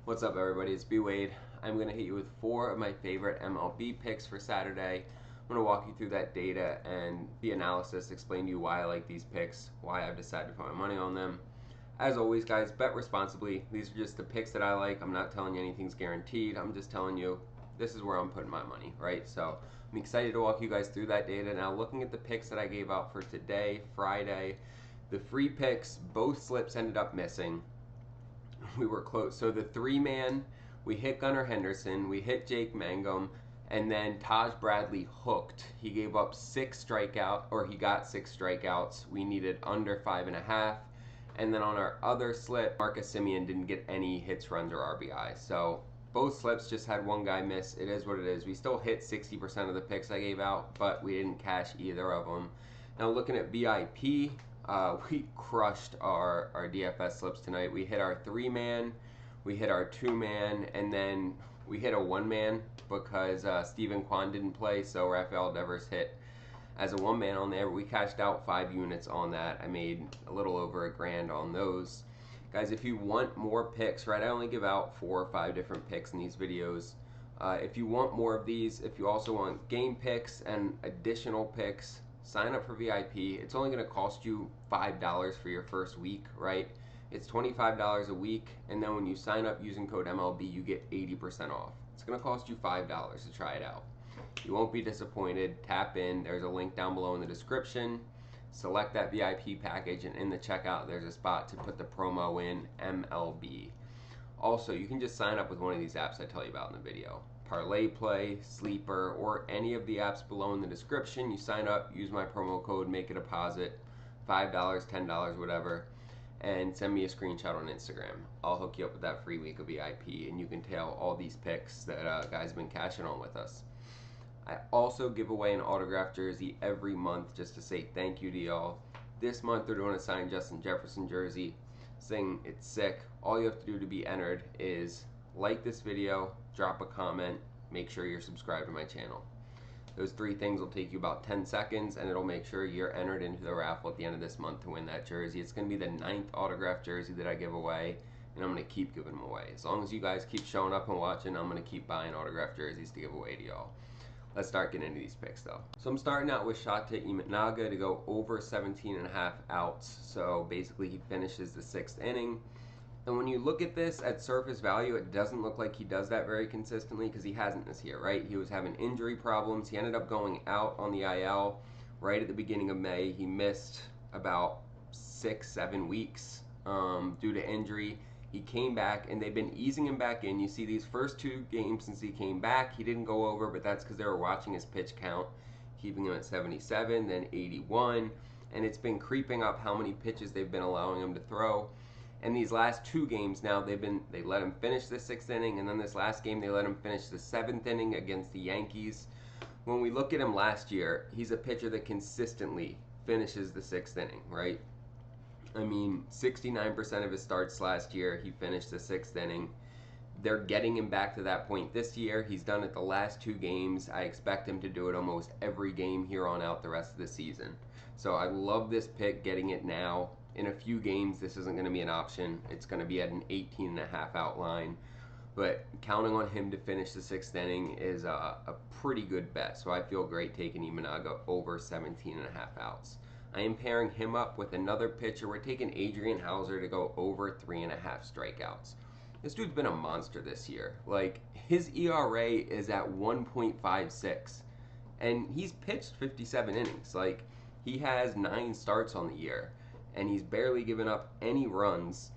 What's up, everybody? It's BWADE. I'm going to hit you with 4 of my favorite MLB picks for Saturday. I'm going to walk you through that data and the analysis, explain to you why I like these picks, why I've decided to put my money on them. As always, guys, bet responsibly. These are just the picks that I like. I'm not telling you anything's guaranteed. I'm just telling you this is where I'm putting my money, right? So I'm excited to walk you guys through that data. Now, looking at the picks that I gave out for today, Friday, the free picks, both slips ended up missing. We were close. So the 3-man, we hit Gunnar Henderson, we hit Jake Mangum, and then Taj Bradley hooked. He gave up 6 strikeouts, or he got 6 strikeouts. We needed under 5.5. And then on our other slip, Marcus Semien didn't get any hits, runs, or RBI. So both slips just had one guy miss. It is what it is. We still hit 60% of the picks I gave out, but we didn't cash either of them. Now looking at VIP, we crushed our DFS slips tonight. We hit our 3-man, we hit our 2-man, and then we hit a 1-man because Stephen Kwan didn't play, so Rafael Devers hit as a 1-man on there. We cashed out 5 units on that. I made a little over $1,000 on those. Guys, if you want more picks, right, I only give out 4 or 5 different picks in these videos. If you want more of these, if you also want game picks and additional picks, sign up for VIP. It's only going to cost you $5 for your first week, right? It's $25 a week, and then when you sign up using code MLB, you get 80% off. It's going to cost you $5 to try it out. You won't be disappointed. Tap in. There's a link down below in the description. Select that VIP package, and in the checkout, there's a spot to put the promo in MLB. Also, you can just sign up with one of these apps I tell you about in the video. Parlay, Play, Sleeper, or any of the apps below in the description. You sign up, use my promo code, make a deposit, $5, $10, whatever, and send me a screenshot on Instagram. I'll hook you up with that free week of VIP, and you can tail all these picks that guys have been cashing on with us. I also give away an autographed jersey every month just to say thank you to y'all. This month they're doing a signed Jefferson jersey, saying it's sick. All you have to do to be entered is like this video, drop a comment, make sure you're subscribed to my channel. Those 3 things will take you about 10 seconds, and it'll make sure you're entered into the raffle at the end of this month to win that jersey. It's going to be the 9th autographed jersey that I give away, and I'm going to keep giving them away. As long as you guys keep showing up and watching, I'm going to keep buying autographed jerseys to give away to y'all. Let's start getting into these picks though. So I'm starting out with Imanaga to go over 17.5 outs. So basically he finishes the 6th inning. And when you look at this at surface value, it doesn't look like he does that very consistently because he hasn't this year, right? He was having injury problems. He ended up going out on the IL right at the beginning of May. He missed about 6-7 weeks due to injury. He came back, and they've been easing him back in. You see these first 2 games since he came back, he didn't go over, but that's because they were watching his pitch count, keeping him at 77, then 81, and it's been creeping up how many pitches they've been allowing him to throw. And these last 2 games now, they let him finish the 6th inning, and then this last game they let him finish the 7th inning against the Yankees. When we look at him last year, he's a pitcher that consistently finishes the 6th inning, right? I mean, 69% of his starts last year, he finished the 6th inning. They're getting him back to that point this year. He's done it the last 2 games. I expect him to do it almost every game here on out the rest of the season. So I love this pick, getting it now. In a few games, this isn't going to be an option. It's going to be at an 18.5 out line. But counting on him to finish the 6th inning is a pretty good bet. So I feel great taking Imanaga over 17.5 outs. I am pairing him up with another pitcher. We're taking Adrian Hauser to go over 3.5 strikeouts. This dude's been a monster this year. Like, his ERA is at 1.56, and he's pitched 57 innings. Like, he has 9 starts on the year, and he's barely given up any runs,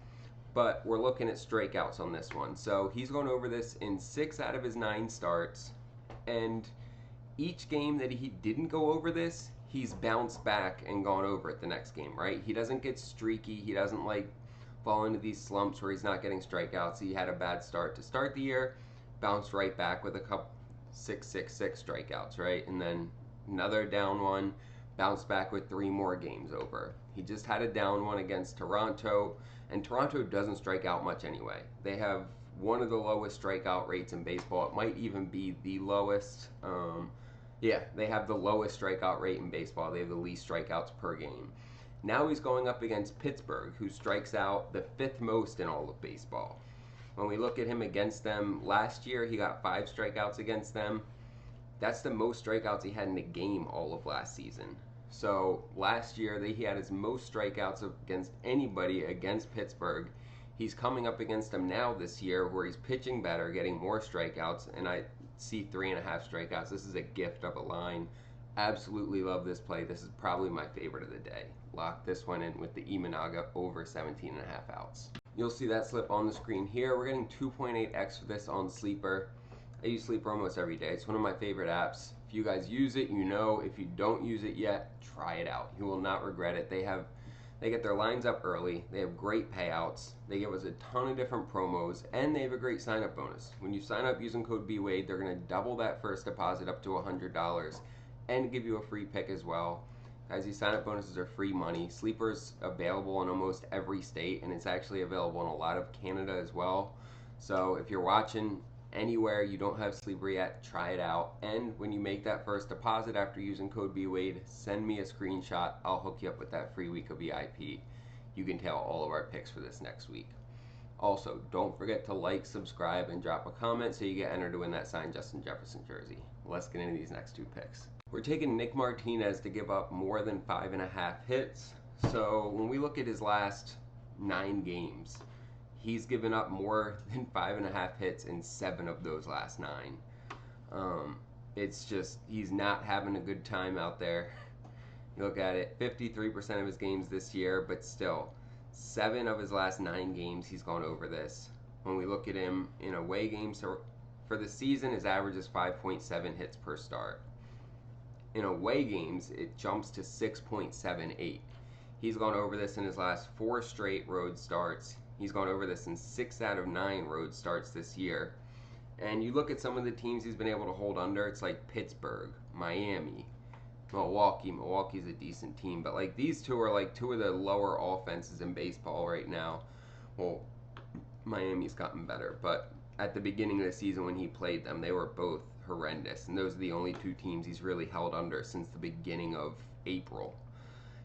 but we're looking at strikeouts on this one. So he's going over this in 6 out of his 9 starts, and each game that he didn't go over this, he's bounced back and gone over it the next game, right? He doesn't get streaky. He doesn't like fall into these slumps where he's not getting strikeouts. He had a bad start to start the year, bounced right back with a couple 6 strikeouts, right? And then another down one, bounced back with 3 more games over. He just had a down one against Toronto, and Toronto doesn't strike out much anyway. They have one of the lowest strikeout rates in baseball. It might even be the lowest. Yeah, they have the lowest strikeout rate in baseball. They have the least strikeouts per game. Now he's going up against Pittsburgh, who strikes out the 5th most in all of baseball. When we look at him against them, last year he got 5 strikeouts against them. That's the most strikeouts he had in a game all of last season. So last year he had his most strikeouts against anybody against Pittsburgh. He's coming up against them now this year where he's pitching better, getting more strikeouts, and I see 3.5 strikeouts. This is a gift of a line. Absolutely love this play. This is probably my favorite of the day. Lock this one in with the Imanaga over 17.5 outs. You'll see that slip on the screen here. We're getting 2.8x for this on Sleeper. I use Sleeper almost every day. It's one of my favorite apps. If you guys use it, you know. If you don't use it yet, try it out. You will not regret it. They get their lines up early. They have great payouts. They give us a ton of different promos, and they have a great sign-up bonus. When you sign up using code BWADE, they're going to double that first deposit up to $100 and give you a free pick as well. Guys, these sign-up bonuses are free money. Sleeper's available in almost every state, and it's actually available in a lot of Canada as well. So if you're watching anywhere you don't have Sleeper yet, try it out. And when you make that first deposit after using code BWADE, send me a screenshot. I'll hook you up with that free week of VIP. You can tell all of our picks for this next week. Also, don't forget to like, subscribe, and drop a comment so you get entered to win that signed Justin Jefferson jersey. Let's get into these next 2 picks. We're taking Nick Martinez to give up more than 5.5 hits. So when we look at his last 9 games, he's given up more than 5.5 hits in 7 of those last 9. It's just, he's not having a good time out there. You look at it, 53% of his games this year, but still, 7 of his last 9 games, he's gone over this. When we look at him in away games, so for the season, his average is 5.7 hits per start. In away games, it jumps to 6.78. He's gone over this in his last 4 straight road starts. He's gone over this in 6 out of 9 road starts this year. And you look at some of the teams he's been able to hold under, it's like Pittsburgh, Miami, Milwaukee. Milwaukee's a decent team, but like these 2 are like 2 of the lower offenses in baseball right now. Well, Miami's gotten better, but at the beginning of the season when he played them, they were both horrendous, and those are the only 2 teams he's really held under since the beginning of April.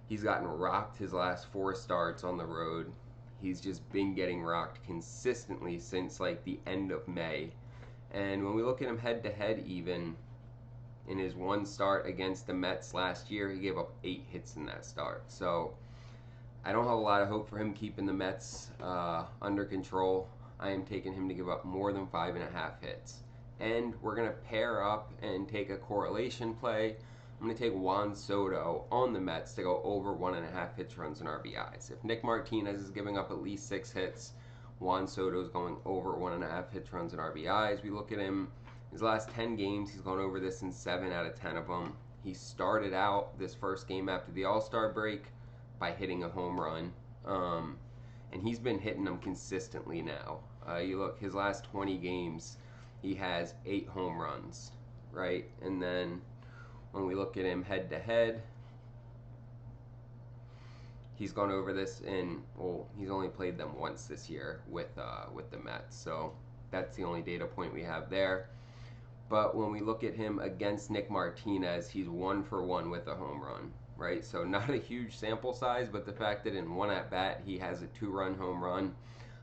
He's gotten rocked his last 4 starts on the road. He's just been getting rocked consistently since like the end of May. And when we look at him head to head, even in his 1 start against the Mets last year, he gave up 8 hits in that start. So I don't have a lot of hope for him keeping the Mets under control. I am taking him to give up more than 5.5 hits. And we're going to pair up and take a correlation play. I'm going to take Juan Soto on the Mets to go over 1.5 hits, runs, and RBIs. If Nick Martinez is giving up at least 6 hits, Juan Soto is going over 1.5 hits, runs, and RBIs. We look at him, his last 10 games, he's gone over this in 7 out of 10 of them. He started out this first game after the All-Star break by hitting a home run. And he's been hitting them consistently now. You look, his last 20 games, he has 8 home runs, right? And then when we look at him head to head, he's gone over this in, well, he's only played them once this year with the Mets. So that's the only data point we have there. But when we look at him against Nick Martinez, he's 1 for 1 with a home run, right? So not a huge sample size, but the fact that in 1 at-bat, he has a 2-run home run,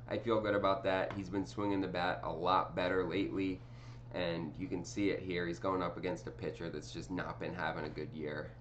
I feel good about that. He's been swinging the bat a lot better lately, and you can see it here. He's going up against a pitcher that's just not been having a good year.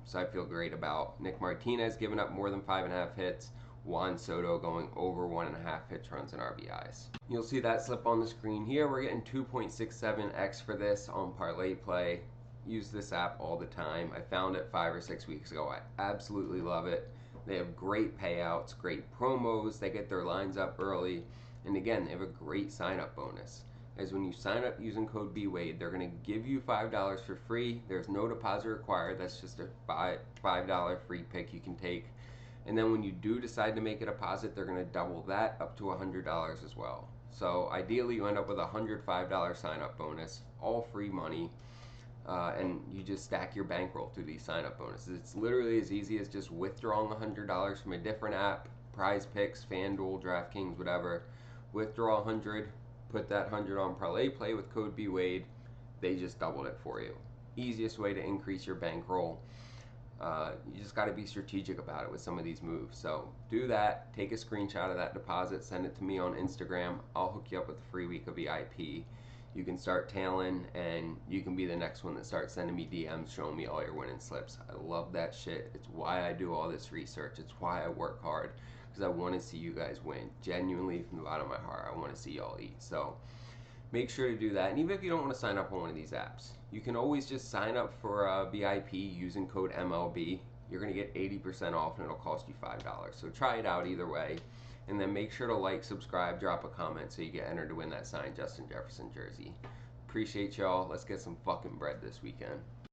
So I feel great about Nick Martinez giving up more than 5.5 hits, Juan Soto going over 1.5 hits, runs, and RBIs. You'll see that slip on the screen here. We're getting 2.67x for this on Parlay Play. Use this app all the time. I found it 5 or 6 weeks ago. I absolutely love it. They have great payouts, great promos. They get their lines up early. And again, they have a great sign-up bonus. As when you sign up using code BWADE, they're going to give you $5 for free. There's no deposit required. That's just a $5 free pick you can take. And then when you do decide to make a deposit, they're going to double that up to $100 as well. So ideally, you end up with a $105 sign-up bonus, all free money. And you just stack your bankroll through these sign-up bonuses. It's literally as easy as just withdrawing $100 from a different app, PrizePicks, FanDuel, DraftKings, whatever. Withdraw 100, put that 100 on Parlay Play with code BWADE. They just doubled it for you. Easiest way to increase your bankroll. You just got to be strategic about it with some of these moves. So do that. Take a screenshot of that deposit. Send it to me on Instagram. I'll hook you up with a free week of VIP. You can start tailing, and you can be the next one that starts sending me DMs showing me all your winning slips. I love that shit. It's why I do all this research. It's why I work hard, because I want to see you guys win. Genuinely, from the bottom of my heart, I want to see y'all eat. So make sure to do that. And even if you don't want to sign up on one of these apps, you can always just sign up for VIP using code MLB. You're going to get 80% off, and it'll cost you $5. So try it out either way. And then make sure to like, subscribe, drop a comment so you get entered to win that signed Justin Jefferson jersey. Appreciate y'all. Let's get some fucking bread this weekend.